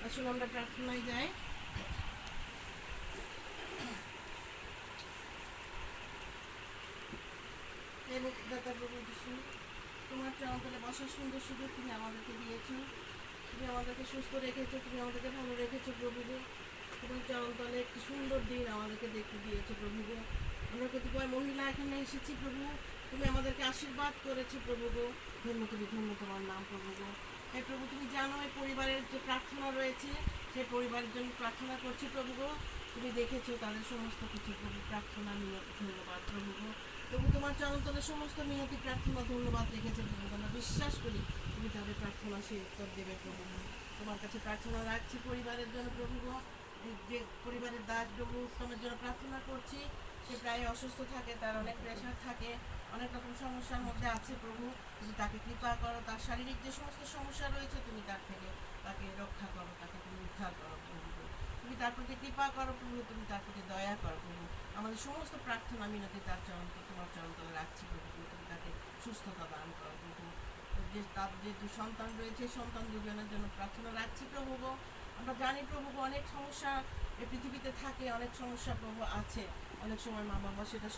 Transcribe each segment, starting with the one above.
আসলে আমরা প্রার্থনায় যাই। হে মুক্তিদাতা প্রভু যিশু, তোমার চরণতলে বসার সুন্দর সুযোগ তুমি আমাদেরকে দিয়েছো। তুমি আমাদেরকে সুস্থ রেখেছো, তুমি আমাদেরকে ভালো রেখেছো প্রভু গো। তোমার চরণতলে একটি সুন্দর দিন আমাদেরকে দেখতে দিয়েছো প্রভু গো। আমরা কতিপয় মহিলা এখানে এসেছি প্রভু, তুমি আমাদেরকে আশীর্বাদ করেছো প্রভু গো। ধন্য তোমার নাম প্রভু গো। হে প্রভু, তুমি জানো এই পরিবারের যে প্রার্থনা রয়েছে, সেই পরিবারের জন্য প্রার্থনা করছি প্রভু গো। তুমি দেখেছো তাদের সমস্ত কিছু প্রভু, প্রার্থনা মিনতি ধন্যবাদ প্রভু গো। প্রভু, তোমার চরণতলে সমস্ত মিনতি প্রার্থনা ধন্যবাদ রেখেছে প্রভু। আমরা বিশ্বাস করি তুমি তাদের প্রার্থনা সে উত্তর দেবে প্রভু। তোমার কাছে প্রার্থনা রাখছি পরিবারের জন্য প্রভু গো। যে পরিবারের দাস প্রভু উত্তমের জন্য প্রার্থনা করছি, সে প্রায় অসুস্থ থাকে, তার অনেক প্রেশার থাকে, অনেক রকম সমস্যার মধ্যে আছে প্রভু। তুমি তাকে কৃপা করো, তার শারীরিক যে সমস্ত সমস্যা রয়েছে তুমি তার থেকে তাকে রক্ষা করো, তাকে তুমি উদ্ধার করো প্রভু। তুমি তার প্রতি কৃপা করো প্রভু, তুমি তার প্রতি দয়া করো প্রভু। আমাদের সমস্ত প্রার্থনা মিনতি তার তোমার চরণতলে রাখছি প্রভু। তুমি তাকে সুস্থতা দান করো প্রভু। যে তার যে সন্তান রয়েছে, সন্তান দুজনের জন্য প্রার্থনা রাখছি প্রভু গো। আমরা জানি প্রভু গো, অনেক সমস্যা এই পৃথিবীতে থাকে, অনেক সমস্যা প্রভু আছে। অনেক সময় মা বাবা সেটা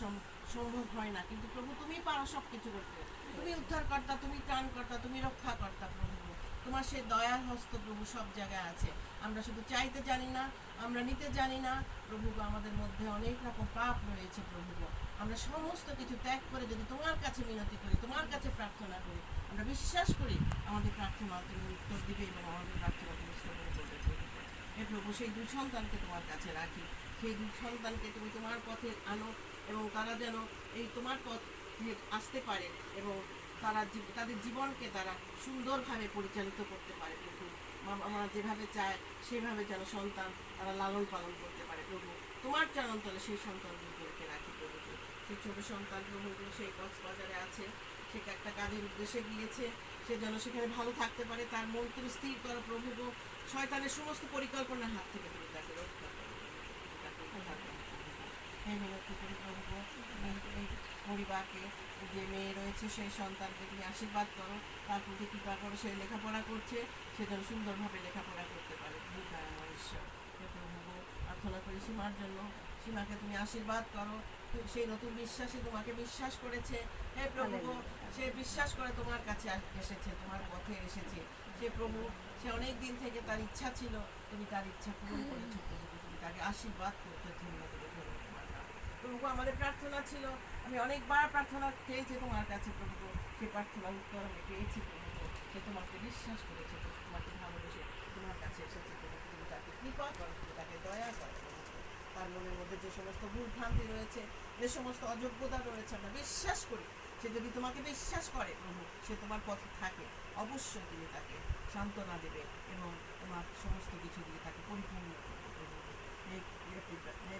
সম্ভব হয় না, কিন্তু প্রভু তুমি পারো সব কিছু করতে। তুমি উদ্ধারকর্তা, তুমি ত্রাণকর্তা, তুমি রক্ষাকর্তা প্রভু গো। তোমার সেই দয়ার হস্ত প্রভু সব জায়গায় আছে। আমরা শুধু চাইতে জানি না, আমরা নিতে জানি না প্রভু গো। আমাদের মধ্যে অনেক রকম পাপ রয়েছে প্রভু গো। আমরা সমস্ত কিছু ত্যাগ করে যদি তোমার কাছে মিনতি করি, তোমার কাছে প্রার্থনা করি, আমরা বিশ্বাস করি আমাদের প্রার্থনা তুমি উত্তর দিবে এবং আমাদের প্রার্থনা তুমি শ্রবণ করবে প্রভু। হে প্রভু, সেই দুই সন্তানকে তোমার কাছে রাখি। সেই দুই সন্তানকে তুমি তোমার পথে আনো এবং তারা যেন এই তোমার পথে আসতে পারে এবং তারা তাদের জীবনকে তারা সুন্দরভাবে পরিচালিত করতে পারে প্রভু। আমরা যেভাবে চাই সেভাবে যেন সন্তান তারা লালন পালন করতে পারে প্রভু। তোমার চরণতলে সেই সন্তানগুলোকে রাখি প্রভু। সেই ছোট সন্তান প্রভু সেই কক্সবাজারে আছে, সে একটা কাজের উদ্দেশ্যে গিয়েছে, সে যেন সেখানে ভালো থাকতে পারে। তার মন তুমি স্থির করো প্রভু গো। শয়তানের সমস্ত পরিকল্পনার হাত থেকে তুমি তাকে রক্ষা করো, তাকে উদ্ধার করো প্রভু। হে মিনতি করি প্রভু গো, এই পরিবারকে, যে মেয়ে রয়েছে সেই সন্তানকে তুমি আশীর্বাদ করো, তার প্রতি কৃপা করো। সে লেখাপড়া করছে, সে যেন সুন্দরভাবে লেখাপড়া করতে পারে। আমার ঈশ্বর, হে প্রভু গো, প্রার্থনা করি সীমার জন্য। সীমাকে তুমি আশীর্বাদ করো, সেই নতুন বিশ্বাসে তোমাকে বিশ্বাস করেছে। হে প্রভু গো, সে বিশ্বাস করে তোমার কাছে এসেছে, তোমার পথে এসেছে। সে প্রভু, সে অনেক দিন থেকে তার ইচ্ছা ছিল, তুমি তার ইচ্ছা পূরণ করেছো প্রভু। তুমি তাকে আশীর্বাদ করতে ধন্যবাদ দেবে প্রভু। আমাদের প্রার্থনা ছিল, আমি অনেকবার প্রার্থনা চেয়েছি তোমার কাছে প্রভু। সে প্রার্থনা উত্তর আমি পেয়েছি প্রভু। সে তোমাকে বিশ্বাস করেছে, তোমাকে ভালোবেসে তোমার কাছে এসেছে প্রভু। তুমি তাকে কৃপা করো, তুমি তাকে দয়া করো প্রভু। তার মনের মধ্যে যে সমস্ত ভুল ভ্রান্তি রয়েছে, যে সমস্ত অযোগ্যতা রয়েছে, আমরা বিশ্বাস করি সে যদি তোমাকে বিশ্বাস করে প্রভু, সে তোমার পথে থাকে, অবশ্যই তুমি তাকে সান্ত্বনা দেবে এবং তোমার সমস্ত কিছু দিয়ে তাকে পরিপূর্ণ করবে প্রভু।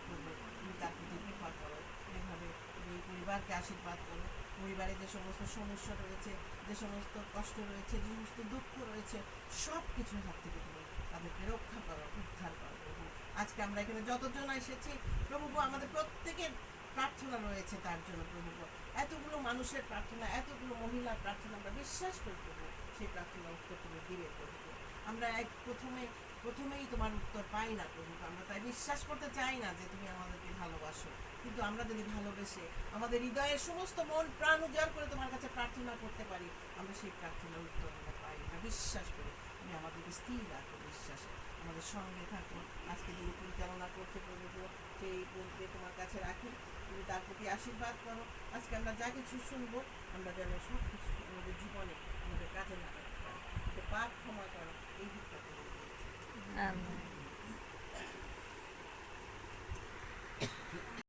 প্রভু, তুমি তার প্রতি কৃপা করো। এইভাবে তুমি এই পরিবারকে আশীর্বাদ করো। পরিবারে যে সমস্ত সমস্যা রয়েছে, যে সমস্ত কষ্ট রয়েছে, যে সমস্ত দুঃখ রয়েছে, সব কিছুর হাত থেকে তুমি তাদেরকে রক্ষা করো, উদ্ধার করো প্রভু। আজকে আমরা এখানে যতজন এসেছি প্রভু, আমাদের প্রত্যেকের প্রার্থনা রয়েছে তার জন্য প্রভু। এতগুলো মানুষের প্রার্থনা, এতগুলো মহিলার প্রার্থনা, আমরা বিশ্বাস করি প্রভু সেই প্রার্থনা উত্তর তুমি দিবে প্রভু। আমরা প্রথমেই তোমার উত্তর পাই না প্রভু। আমরা তাই বিশ্বাস করতে চাই না যে তুমি আমাদেরকে ভালোবাসো, কিন্তু আমরা যদি ভালোবেসে আমাদের হৃদয়ের সমস্ত মন প্রাণ উজাড় করে তোমার কাছে প্রার্থনা করতে পারি, আমরা সেই প্রার্থনার উত্তর আমরা পাই। আমরা বিশ্বাস করি তুমি আমাদেরকে স্থির রাখো বিশ্বাসে, আমাদের সঙ্গে থাকো। আজকে যিনি পরিচালনা করতে প্রভু, সেই বোনকে তোমার কাছে রাখি, তুমি তার প্রতি আশীর্বাদ করো। আজকে আমরা যা কিছু শুনবো, আমরা যেন সব কিছু আমাদের জীবনে আমাদের কাজে লাগাতে পারি। পাপ ক্ষমা করো, এই দিকটা তুমি